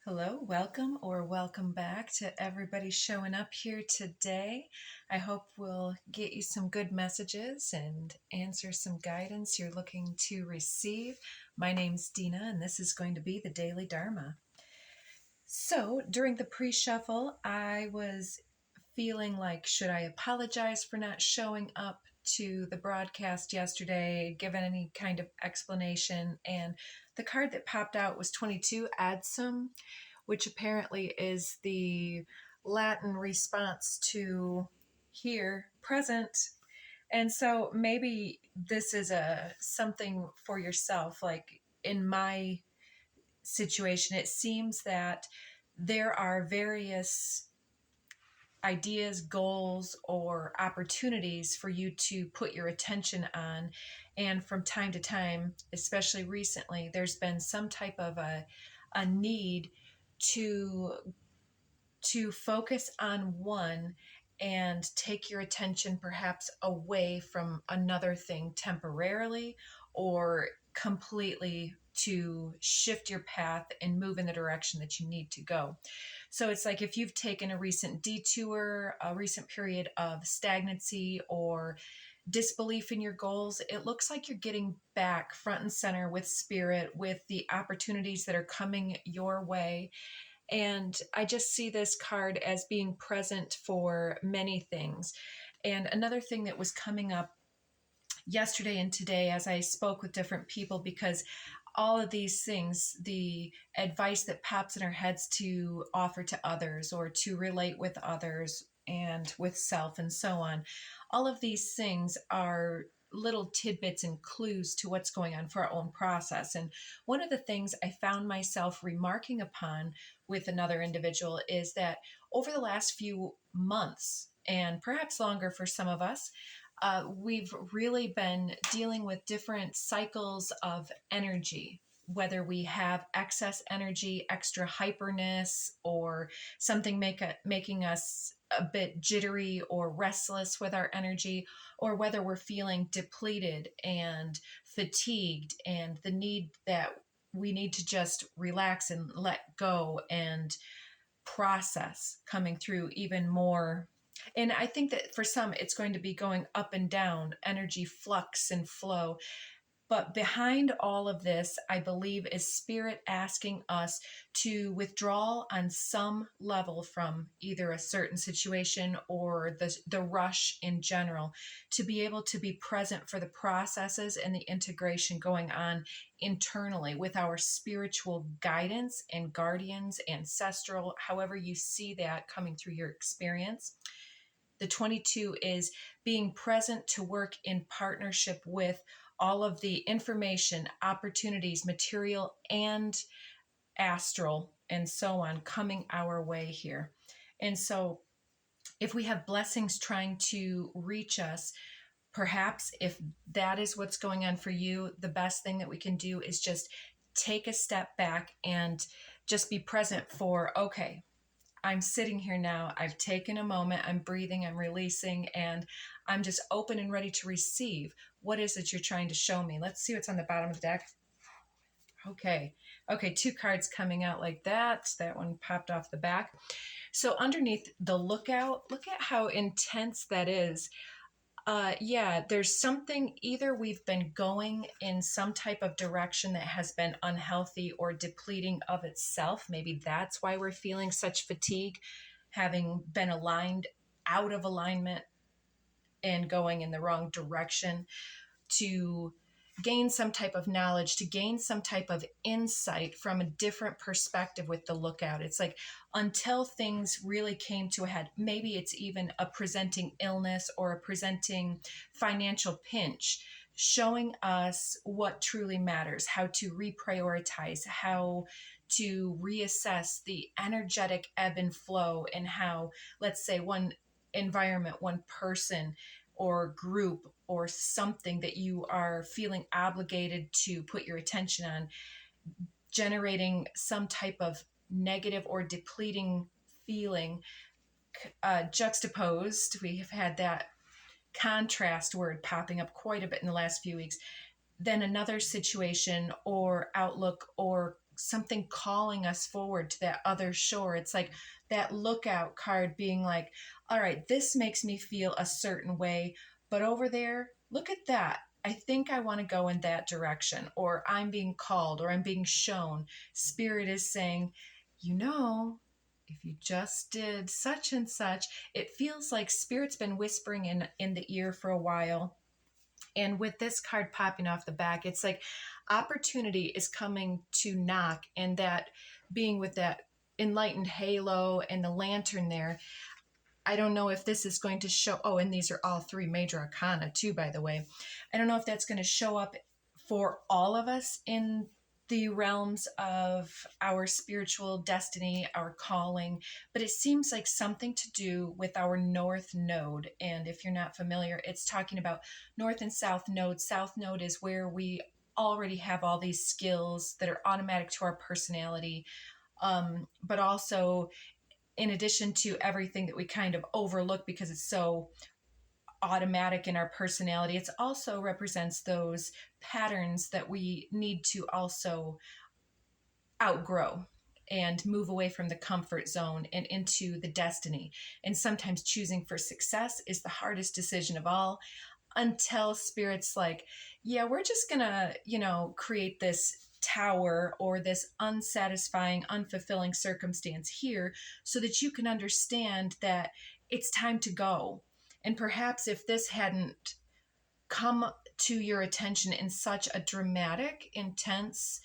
Hello, welcome or welcome back to everybody showing up here today. I hope we'll get you some good messages and answer some guidance you're looking to receive. My name's Dina, and this is going to be the Daily Dharma. So, during the pre-shuffle, I was feeling like, should I apologize for not showing up to the broadcast yesterday, give any kind of explanation? And the card that popped out was 22, Adsum, which apparently is the Latin response to here, present. And so maybe this is something for yourself. Like in my situation, it seems that there are various ideas, goals, or opportunities for you to put your attention on. And from time to time, especially recently, there's been some type of a need to focus on one and take your attention perhaps away from another thing temporarily or completely to shift your path and move in the direction that you need to go. So it's like if you've taken a recent detour, a recent period of stagnancy or disbelief in your goals, it looks like you're getting back front and center with spirit, with the opportunities that are coming your way. And I just see this card as being present for many things. And another thing that was coming up yesterday and today as I spoke with different people, because all of these things, the advice that pops in our heads to offer to others or to relate with others and with self and so on, all of these things are little tidbits and clues to what's going on for our own process. And one of the things I found myself remarking upon with another individual is that over the last few months, and perhaps longer for some of us, we've really been dealing with different cycles of energy, whether we have excess energy, extra hyperness, or something making us a bit jittery or restless with our energy, or whether we're feeling depleted and fatigued and the need that we need to just relax and let go and process coming through even more. And I think that for some, it's going to be going up and down, energy flux and flow. But behind all of this, I believe, is spirit asking us to withdraw on some level from either a certain situation or the rush in general, to be able to be present for the processes and the integration going on internally with our spiritual guidance and guardians, ancestral, however you see that coming through your experience. The 22 is being present to work in partnership with all of the information, opportunities, material, and astral, and so on coming our way here. And so if we have blessings trying to reach us, perhaps if that is what's going on for you, the best thing that we can do is just take a step back and just be present for, okay, I'm sitting here now, I've taken a moment, I'm breathing, I'm releasing, and I'm just open and ready to receive. What is it you're trying to show me? Let's see what's on the bottom of the deck. Okay, two cards coming out like that. That one popped off the back. So underneath the lookout, look at how intense that is. There's something, either we've been going in some type of direction that has been unhealthy or depleting of itself. Maybe that's why we're feeling such fatigue, having been aligned out of alignment and going in the wrong direction, to gain some type of knowledge, to gain some type of insight from a different perspective with the lookout. It's like until things really came to a head, maybe it's even a presenting illness or a presenting financial pinch, showing us what truly matters, how to reprioritize, how to reassess the energetic ebb and flow, and how, let's say, one environment, one person, or group or something that you are feeling obligated to put your attention on, generating some type of negative or depleting feeling, juxtaposed. We have had that contrast word popping up quite a bit in the last few weeks. Then another situation or outlook or something calling us forward to that other shore. It's like that lookout card being like, all right, this makes me feel a certain way, but over there, look at that. I think I want to go in that direction, or I'm being called, or I'm being shown. Spirit is saying, you know, if you just did such and such. It feels like Spirit's been whispering in the ear for a while. And with this card popping off the back, it's like opportunity is coming to knock, and that being with that enlightened halo and the lantern there. I don't know if this is going to show. Oh, and these are all three major arcana too, by the way. I don't know if that's going to show up for all of us in the realms of our spiritual destiny, our calling, but it seems like something to do with our north node. And if you're not familiar, it's talking about north and south node. South node is where we already have all these skills that are automatic to our personality, but also in addition to everything that we kind of overlook because it's so automatic in our personality, it also represents those patterns that we need to also outgrow and move away from the comfort zone and into the destiny. And sometimes choosing for success is the hardest decision of all, until Spirit's like, yeah, we're just gonna, create this tower or this unsatisfying, unfulfilling circumstance here so that you can understand that it's time to go. And perhaps if this hadn't come to your attention in such a dramatic, intense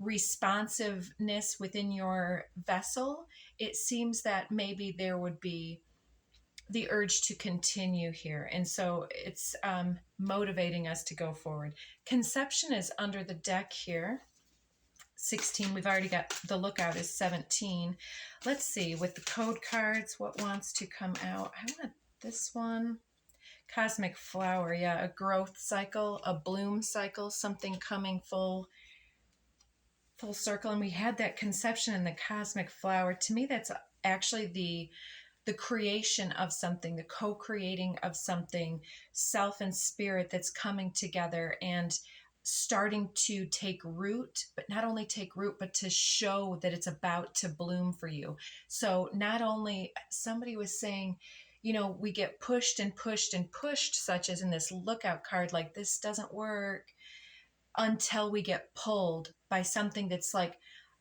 responsiveness within your vessel, it seems that maybe there would be the urge to continue here. And so it's motivating us to go forward. Conception is under the deck here. 16. We've already got the lookout is 17. Let's see with the code cards what wants to come out. I want this one. Cosmic flower. Yeah, a growth cycle, a bloom cycle, something coming full circle. And we had that conception in the cosmic flower. To me, that's actually the creation of something, the co-creating of something, self and spirit that's coming together and starting to take root, but not only take root, but to show that it's about to bloom for you. So not only, somebody was saying, we get pushed and pushed and pushed, such as in this lookout card, like this doesn't work, until we get pulled by something that's like,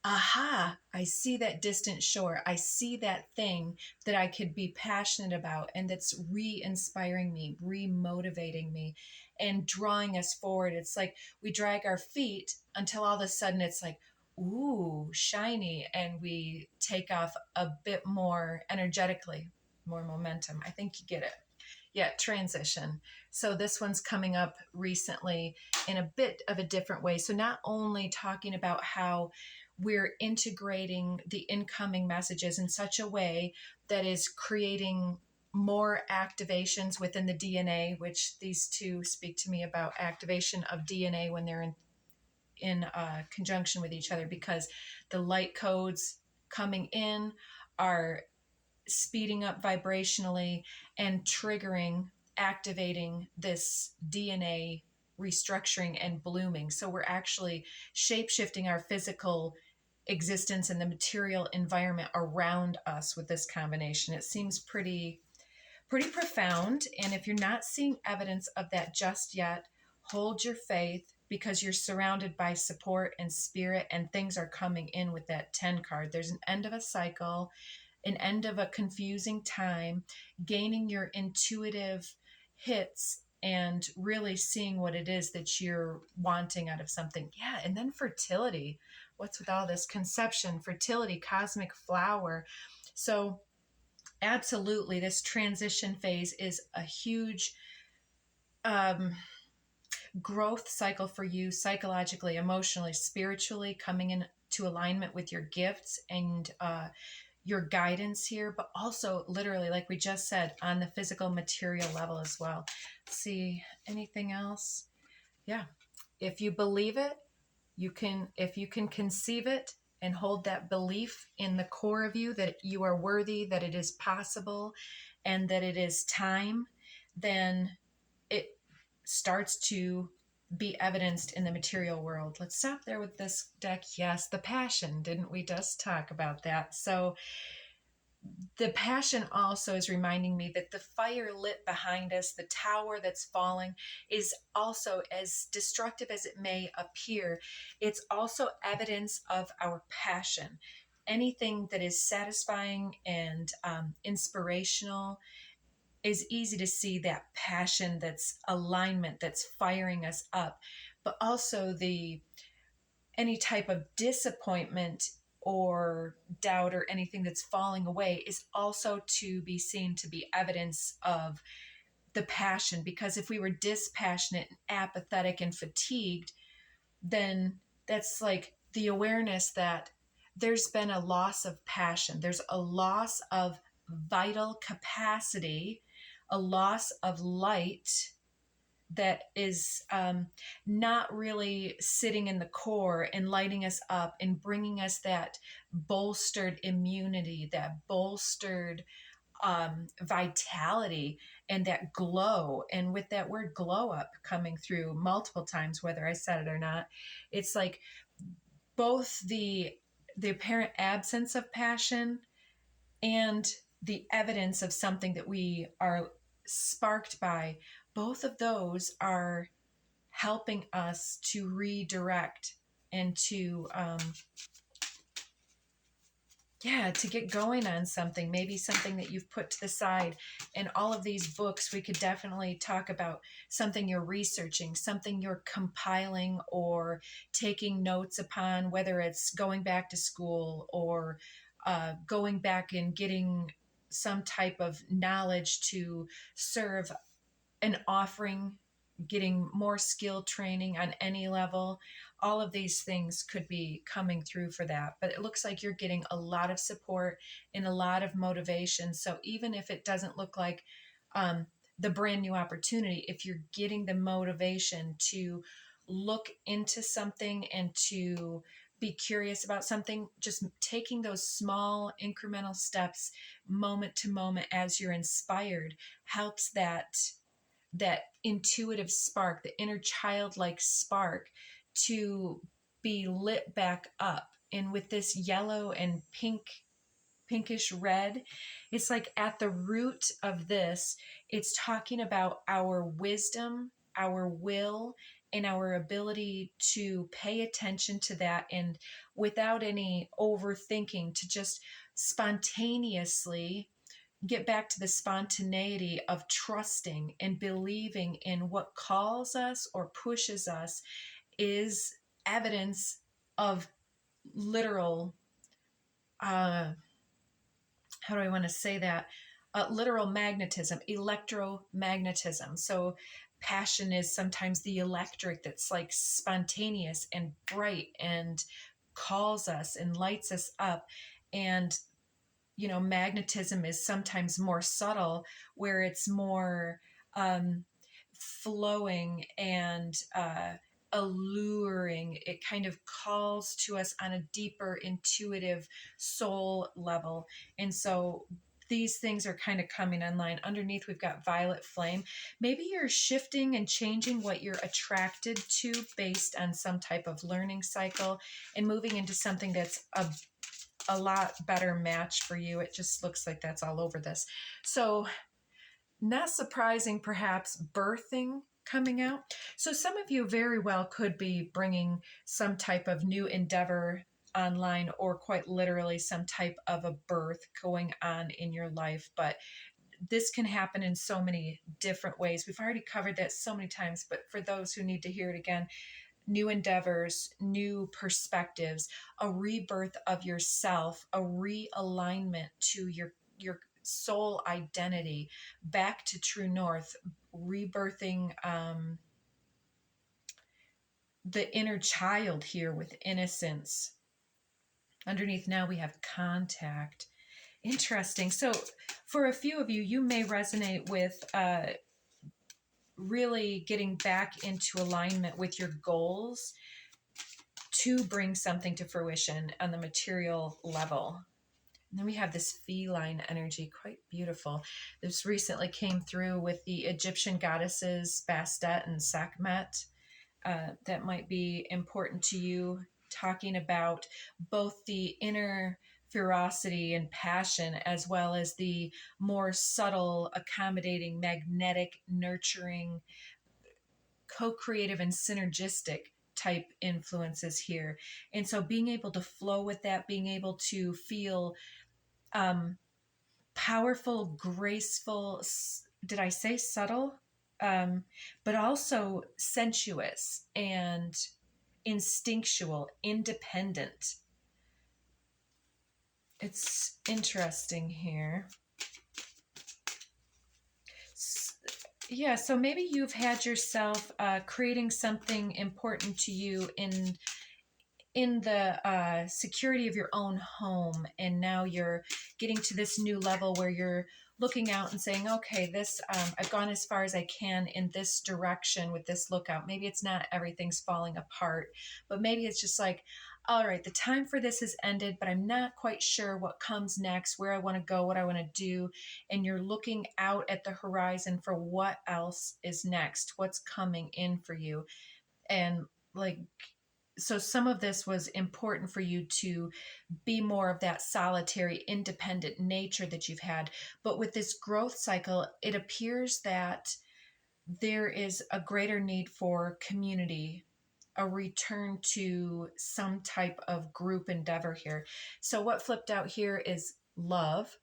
aha, I see that distant shore. I see that thing that I could be passionate about and that's re-inspiring me, re-motivating me and drawing us forward. It's like we drag our feet until all of a sudden it's like, ooh, shiny, and we take off a bit more energetically, more momentum. I think you get it. Yeah, transition. So this one's coming up recently in a bit of a different way. So not only talking about how we're integrating the incoming messages in such a way that is creating more activations within the DNA, which these two speak to me about activation of DNA when they're in conjunction with each other, because the light codes coming in are speeding up vibrationally and triggering, activating this DNA restructuring and blooming. So we're actually shape-shifting our physical existence and the material environment around us with this combination. It seems pretty profound. And if you're not seeing evidence of that just yet, hold your faith, because you're surrounded by support and spirit, and things are coming in with that 10 card. There's an end of a cycle, an end of a confusing time, gaining your intuitive hits and really seeing what it is that you're wanting out of something. Yeah, and then fertility. What's with all this conception, fertility, cosmic flower? So absolutely, this transition phase is a huge growth cycle for you, psychologically, emotionally, spiritually, coming into alignment with your gifts and your guidance here, but also literally, like we just said, on the physical material level as well. Let's see, anything else? Yeah. If you believe it, if you can conceive it and hold that belief in the core of you that you are worthy, that it is possible, and that it is time, then it starts to be evidenced in the material world. Let's stop there with this deck. Yes, the passion. Didn't we just talk about that? So the passion also is reminding me that the fire lit behind us, the tower that's falling, is also, as destructive as it may appear, it's also evidence of our passion. Anything that is satisfying and inspirational is easy to see that passion, that's alignment, that's firing us up. But also the any type of disappointment or doubt or anything that's falling away is also to be seen to be evidence of the passion. Because if we were dispassionate and apathetic and fatigued, then that's like the awareness that there's been a loss of passion, there's a loss of vital capacity, a loss of light that is not really sitting in the core and lighting us up and bringing us that bolstered immunity, that bolstered vitality, and that glow. And with that word glow up coming through multiple times, whether I said it or not, it's like both the apparent absence of passion and the evidence of something that we are sparked by. Both of those are helping us to redirect and to to get going on something, maybe something that you've put to the side. In all of these books, we could definitely talk about something you're researching, something you're compiling or taking notes upon, whether it's going back to school or going back and getting some type of knowledge to serve an offering, getting more skill training on any level. All of these things could be coming through for that. But it looks like you're getting a lot of support and a lot of motivation. So even if it doesn't look like the brand new opportunity, if you're getting the motivation to look into something and to be curious about something, just taking those small incremental steps moment to moment as you're inspired helps that intuitive spark, the inner childlike spark, to be lit back up. And with this yellow and pinkish red, it's like at the root of this, it's talking about our wisdom, our will, and our ability to pay attention to that, and without any overthinking, to just spontaneously get back to the spontaneity of trusting and believing in what calls us or pushes us is evidence of literal, how do I want to say that? Literal magnetism, electromagnetism. So passion is sometimes the electric that's like spontaneous and bright and calls us and lights us up. And magnetism is sometimes more subtle, where it's more flowing and alluring. It kind of calls to us on a deeper intuitive soul level. And so these things are kind of coming online. Underneath, we've got violet flame. Maybe you're shifting and changing what you're attracted to based on some type of learning cycle and moving into something that's a lot better match for you. It just looks like that's all over this. So not surprising, perhaps, birthing coming out. So some of you very well could be bringing some type of new endeavor online, or quite literally some type of a birth going on in your life. But this can happen in so many different ways. We've already covered that so many times, but for those who need to hear it again, new endeavors, new perspectives, a rebirth of yourself, a realignment to your soul identity, back to true north, rebirthing the inner child here with innocence. Underneath now we have contact. Interesting. So for a few of you, you may resonate with really getting back into alignment with your goals to bring something to fruition on the material level. And then we have this feline energy, quite beautiful. This recently came through with the Egyptian goddesses Bastet and Sekhmet. that might be important to you, talking about both the inner ferocity and passion, as well as the more subtle, accommodating, magnetic, nurturing, co-creative, and synergistic type influences here. And so being able to flow with that, being able to feel um, powerful, graceful, did I say subtle? But also sensuous and instinctual, independent. It's interesting here. Yeah, so maybe you've had yourself creating something important to you in the security of your own home, and now you're getting to this new level where you're looking out and saying, okay, this I've gone as far as I can in this direction with this lookout. Maybe it's not everything's falling apart, but maybe it's just like, all right, the time for this has ended, but I'm not quite sure what comes next, where I want to go, what I want to do. And you're looking out at the horizon for what else is next, what's coming in for you. And like, so some of this was important for you to be more of that solitary, independent nature that you've had. But with this growth cycle, it appears that there is a greater need for community, a return to some type of group endeavor here. So what flipped out here is love.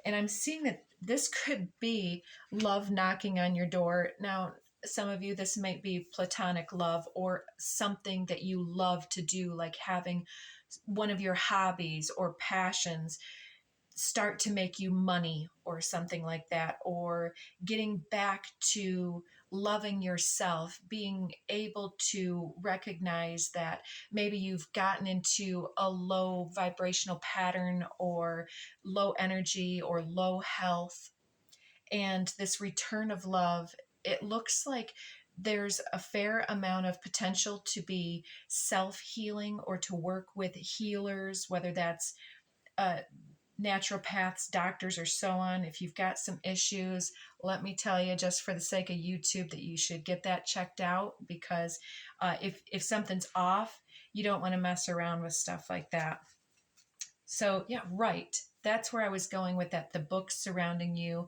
And I'm seeing that this could be love knocking on your door. Now, some of you, this might be platonic love or something that you love to do, like having one of your hobbies or passions start to make you money or something like that, or getting back to loving yourself, being able to recognize that maybe you've gotten into a low vibrational pattern or low energy or low health. And this return of love, it looks like there's a fair amount of potential to be self-healing or to work with healers, whether that's uh, naturopaths, doctors, or so on. If you've got some issues, let me tell you, just for the sake of YouTube, that you should get that checked out, because if something's off, you don't want to mess around with stuff like that. So yeah, right. That's where I was going with that. The books surrounding you.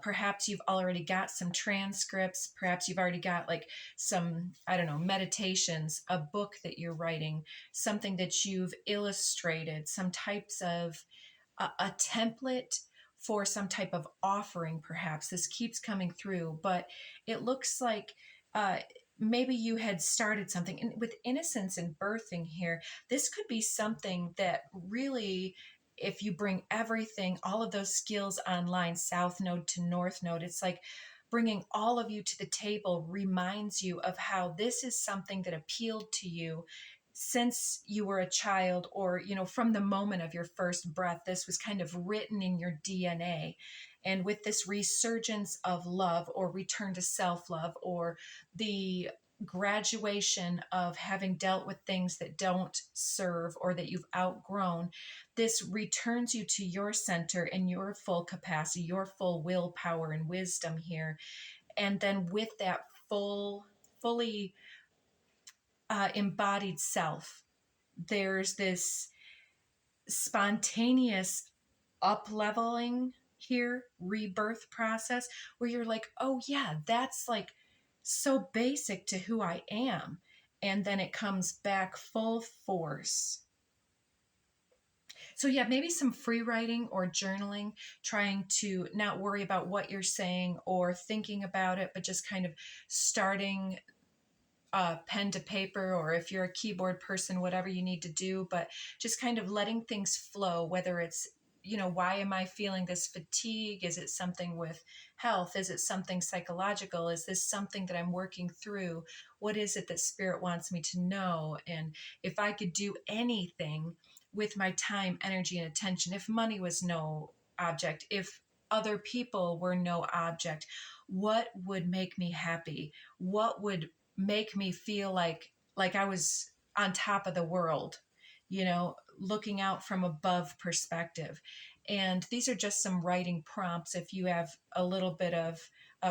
Perhaps you've already got some transcripts. Perhaps you've already got like some, I don't know, meditations, a book that you're writing, something that you've illustrated, some types of a template for some type of offering, perhaps. This keeps coming through, but it looks like uh, maybe you had started something. And with innocence and birthing here, this could be something that really, if you bring everything, all of those skills online, south node to north node, it's like bringing all of you to the table reminds you of how this is something that appealed to you since you were a child, or from the moment of your first breath. This was kind of written in your DNA. And with this resurgence of love, or return to self-love, or the graduation of having dealt with things that don't serve or that you've outgrown, this returns you to your center and your full capacity, your full willpower and wisdom here. And then with that fully embodied self, there's this spontaneous up leveling here, rebirth process, where you're like, oh yeah, that's like so basic to who I am. And then it comes back full force. So yeah, maybe some free writing or journaling, trying to not worry about what you're saying or thinking about it, but just kind of starting pen to paper, or if you're a keyboard person, whatever you need to do, but just kind of letting things flow, whether it's, why am I feeling this fatigue? Is it something with health? Is it something psychological? Is this something that I'm working through? What is it that spirit wants me to know? And if I could do anything with my time, energy, and attention, if money was no object, if other people were no object, what would make me happy? What would make me feel like I was on top of the world, looking out from above perspective. And these are just some writing prompts if you have a little bit of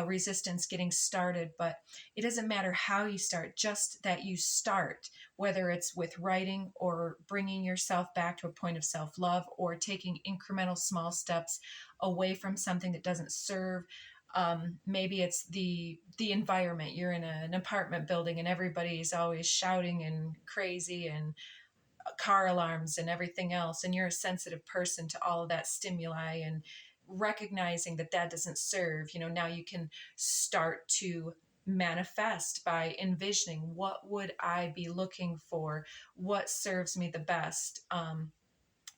resistance getting started, but it doesn't matter how you start, just that you start, whether it's with writing or bringing yourself back to a point of self-love or taking incremental small steps away from something that doesn't serve. Maybe it's the environment. You're in an apartment building and everybody's always shouting and crazy and car alarms and everything else, and you're a sensitive person to all of that stimuli, and recognizing that that doesn't serve. Now you can start to manifest by envisioning, what would I be looking for, what serves me the best.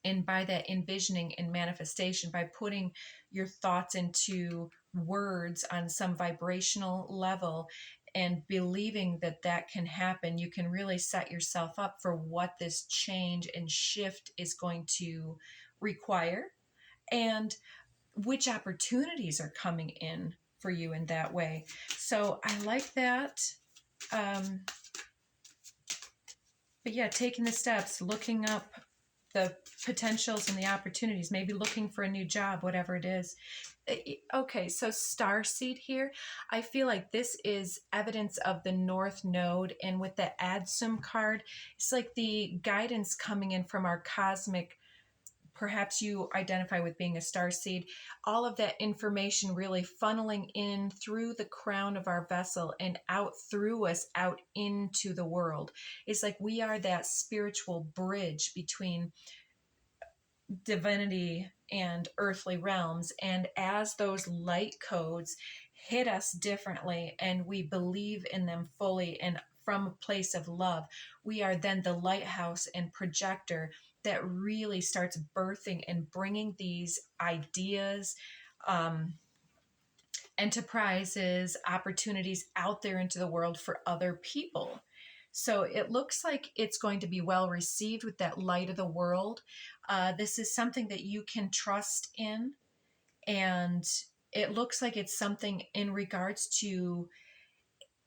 And by that envisioning and manifestation, by putting your thoughts into words on some vibrational level and believing that that can happen, you can really set yourself up for what this change and shift is going to require, and which opportunities are coming in for you in that way. So I like that. But yeah, taking the steps, looking up the potentials and the opportunities, maybe looking for a new job, whatever it is. Okay, so starseed here, I feel like this is evidence of the North Node, and with the Adsum card, it's like the guidance coming in from our cosmic. Perhaps you identify with being a starseed, all of that information really funneling in through the crown of our vessel and out through us, out into the world. It's like we are that spiritual bridge between divinity and earthly realms. And as those light codes hit us differently and we believe in them fully and from a place of love, we are then the lighthouse and projector that really starts birthing and bringing these ideas, enterprises, opportunities out there into the world for other people. So it looks like it's going to be well received with that light of the world. This is something that you can trust in. And it looks like it's something in regards to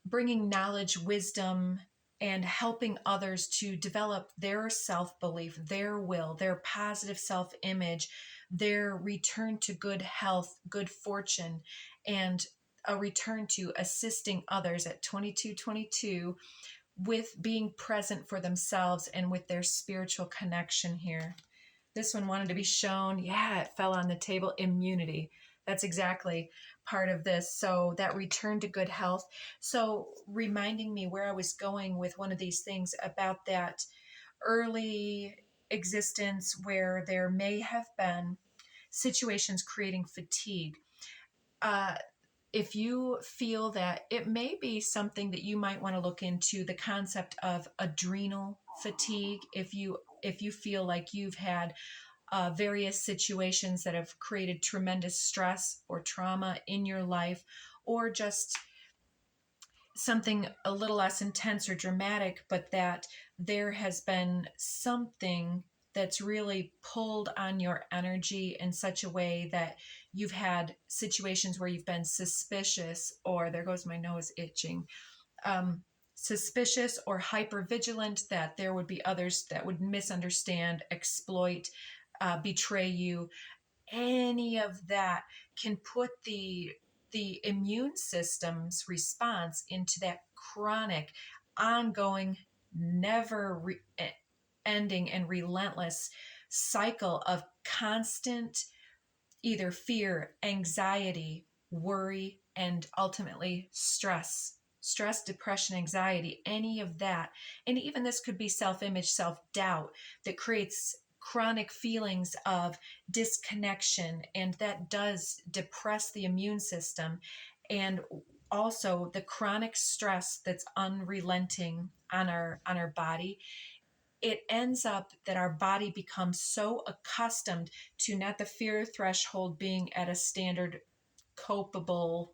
bringing knowledge, wisdom, and helping others to develop their self-belief, their will, their positive self-image, their return to good health, good fortune, and a return to assisting others at 2222 with being present for themselves and with their spiritual connection here. This one wanted to be shown. Yeah, it fell on the table. Immunity. That's exactly part of this. So that return to good health. So reminding me where I was going with one of these things about that early existence where there may have been situations creating fatigue. If you feel that it may be something that you might want to look into, the concept of adrenal fatigue, if you feel like you've had various situations that have created tremendous stress or trauma in your life, or just something a little less intense or dramatic, but that there has been something that's really pulled on your energy in such a way that you've had situations where you've been suspicious, or there goes my nose itching, suspicious or hypervigilant, that there would be others that would misunderstand, exploit, betray you. Any of that can put the immune system's response into that chronic, ongoing, never ending and relentless cycle of constant either fear, anxiety, worry, and ultimately stress, depression, anxiety, any of that. And even this could be self-image, self-doubt that creates chronic feelings of disconnection, and that does depress the immune system. And also the chronic stress that's unrelenting on our body, it ends up that our body becomes so accustomed to not the fear threshold being at a standard copable,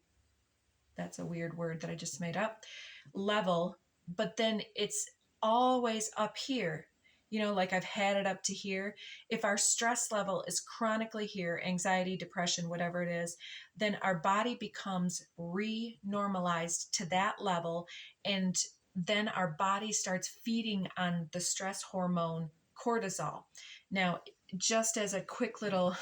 that's a weird word that I just made up, level, but then it's always up here. Like I've had it up to here. If our stress level is chronically here, anxiety, depression, whatever it is, then our body becomes re-normalized to that level. And then our body starts feeding on the stress hormone cortisol. Now, just as a quick little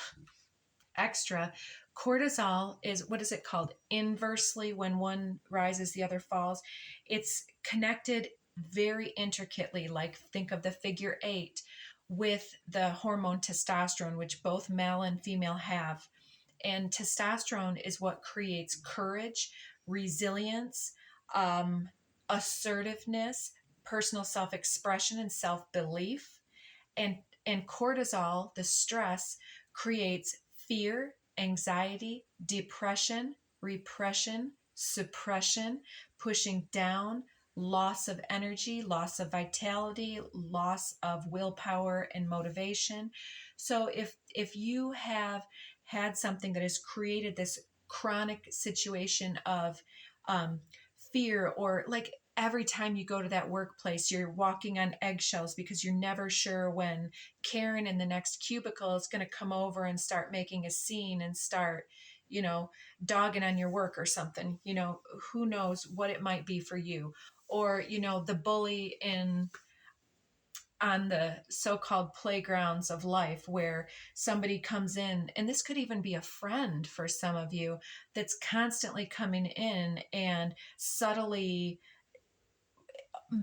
extra. Cortisol is, what is it called? Inversely, when one rises, the other falls. It's connected very intricately, like think of the figure 8 with the hormone testosterone, which both male and female have. And testosterone is what creates courage, resilience, um, assertiveness, personal self-expression, and self-belief. And and cortisol, the stress, creates fear, anxiety, depression, repression, suppression, pushing down, loss of energy, loss of vitality, loss of willpower and motivation. So if you have had something that has created this chronic situation of um, fear, or like every time you go to that workplace, you're walking on eggshells because you're never sure when Karen in the next cubicle is going to come over and start making a scene and start, dogging on your work or something. Who knows what it might be for you. Or, the bully on the so-called playgrounds of life, where somebody comes in, and this could even be a friend for some of you, that's constantly coming in and subtly,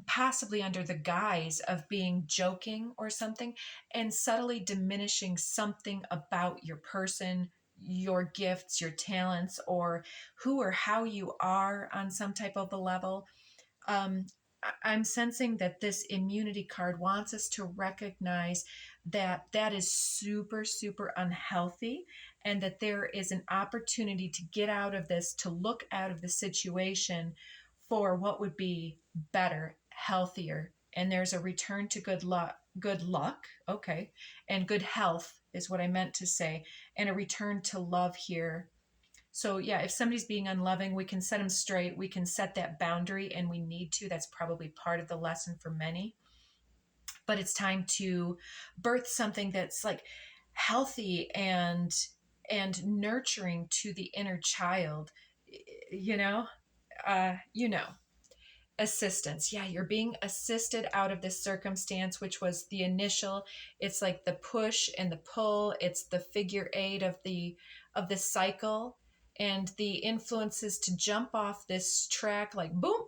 possibly under the guise of being joking or something, and subtly diminishing something about your person, your gifts, your talents, or who or how you are on some type of a level. um, I'm sensing that this immunity card wants us to recognize that that is super, super unhealthy, and that there is an opportunity to get out of this, to look out of the situation for what would be better, healthier. And there's a return to good luck, okay, and good health is what I meant to say, and a return to love here. So yeah, if somebody's being unloving, we can set them straight. We can set that boundary, and we need to. That's probably part of the lesson for many. But it's time to birth something that's like healthy and nurturing to the inner child. You know, uh, you know assistance. Yeah, you're being assisted out of this circumstance, which was the initial. It's like the push and the pull. It's the figure 8 of the cycle, and the influences to jump off this track, like boom,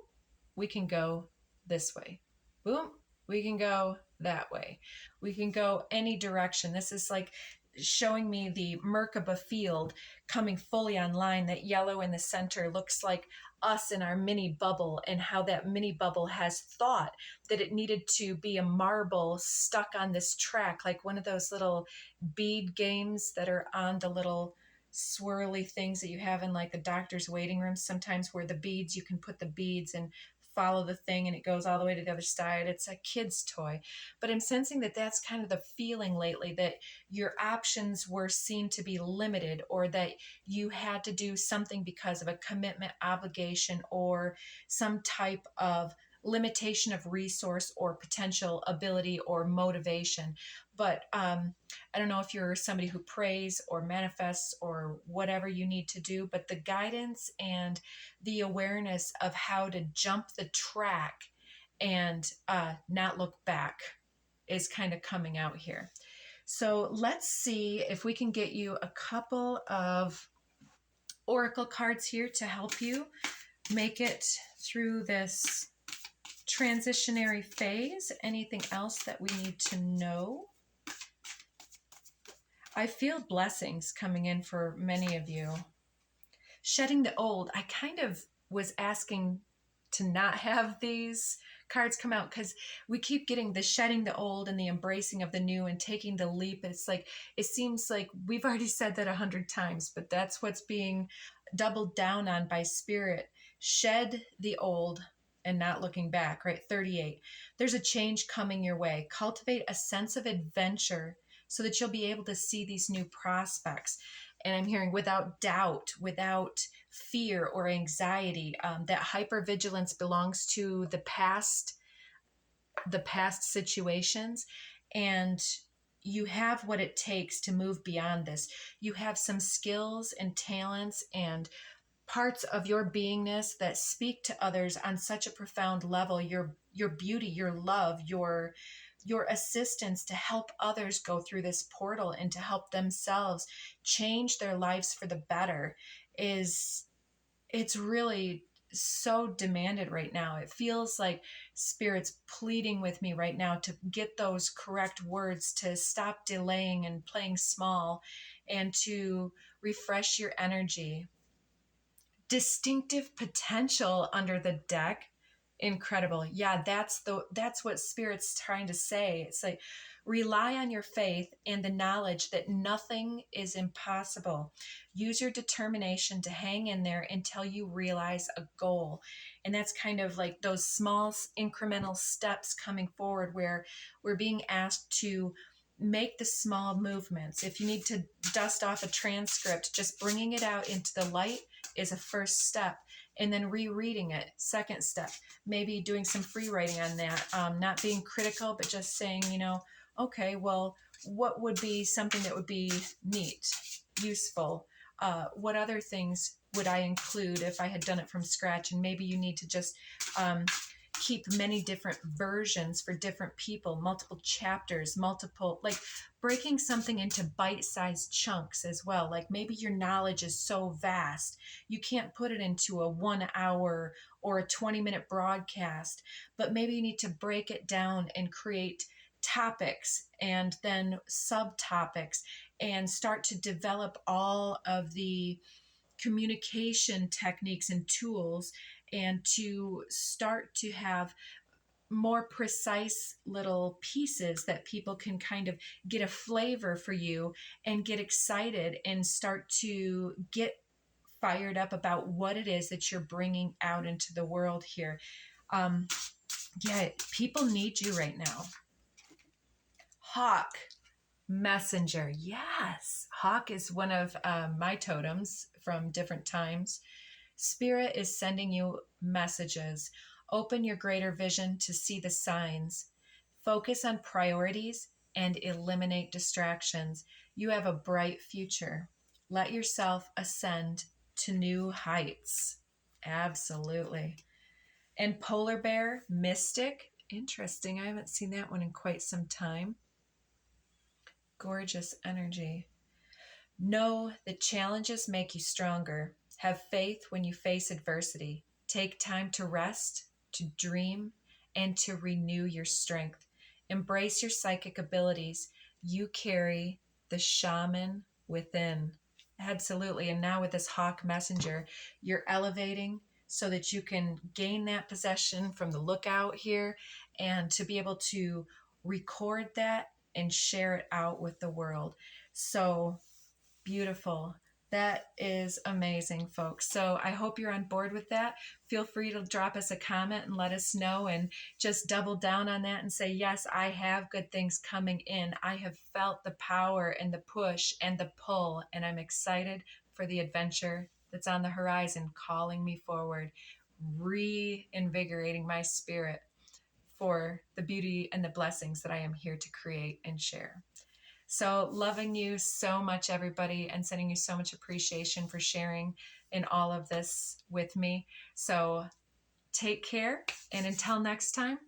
we can go this way. Boom, we can go that way. We can go any direction. This is like showing me the Merkaba field coming fully online. That yellow in the center looks like us in our mini bubble, and how that mini bubble has thought that it needed to be a marble stuck on this track, like one of those little bead games that are on the little swirly things that you have in like the doctor's waiting room sometimes, where the beads, you can put the beads and follow the thing and it goes all the way to the other side. It's a kid's toy. But I'm sensing that that's kind of the feeling lately, that your options were seen to be limited, or that you had to do something because of a commitment, obligation, or some type of limitation of resource or potential ability or motivation. But I don't know if you're somebody who prays or manifests or whatever you need to do, but the guidance and the awareness of how to jump the track and not look back is kind of coming out here. So let's see if we can get you a couple of oracle cards here to help you make it through this transitionary phase. Anything else that we need to know? I feel blessings coming in for many of you. Shedding the old. I kind of was asking to not have these cards come out, because we keep getting the shedding the old and the embracing of the new and taking the leap. It's like, it seems like we've already said that 100 times, but that's what's being doubled down on by spirit. Shed the old and not looking back, right? 38. There's a change coming your way. Cultivate a sense of adventure so that you'll be able to see these new prospects. And I'm hearing without doubt, without fear or anxiety. That hypervigilance belongs to the past situations, and you have what it takes to move beyond this. You have some skills and talents and parts of your beingness that speak to others on such a profound level. Your beauty, your love, your assistance to help others go through this portal and to help themselves change their lives for the better it's really so demanded right now. It feels like spirit's pleading with me right now to get those correct words, to stop delaying and playing small, and to refresh your energy. Distinctive potential under the deck. Incredible. Yeah, that's what spirit's trying to say. It's like rely on your faith and the knowledge that nothing is impossible. Use your determination to hang in there until you realize a goal. And that's kind of like those small incremental steps coming forward where we're being asked to make the small movements. If you need to dust off a transcript, just bringing it out into the light is a first step. And then rereading it, second step. Maybe doing some free writing on that, not being critical, but just saying, okay, well, what would be something that would be neat, useful? What other things would I include if I had done it from scratch? And maybe you need to just keep many different versions for different people, multiple chapters, like breaking something into bite-sized chunks as well. Like maybe your knowledge is so vast, you can't put it into a 1 hour or a 20-minute broadcast, but maybe you need to break it down and create topics and then subtopics and start to develop all of the communication techniques and tools, and to start to have more precise little pieces that people can kind of get a flavor for you and get excited and start to get fired up about what it is that you're bringing out into the world here. Yeah, people need you right now. Hawk messenger. Yes. Hawk is one of my totems from different times. Spirit is sending you messages. Open your greater vision to see the signs. Focus on priorities and eliminate distractions. You have a bright future. Let yourself ascend to new heights. Absolutely. And polar bear, mystic. Interesting. I haven't seen that one in quite some time. Gorgeous energy. Know that challenges make you stronger. Have faith when you face adversity. Take time to rest, to dream, and to renew your strength. Embrace your psychic abilities. You carry the shaman within. Absolutely. And now with this hawk messenger, you're elevating so that you can gain that possession from the lookout here and to be able to record that and share it out with the world. So beautiful. That is amazing, folks. So I hope you're on board with that. Feel free to drop us a comment and let us know, and just double down on that and say, yes, I have good things coming in. I have felt the power and the push and the pull, and I'm excited for the adventure that's on the horizon, calling me forward, reinvigorating my spirit for the beauty and the blessings that I am here to create and share. So loving you so much, everybody, and sending you so much appreciation for sharing in all of this with me. So take care. And until next time,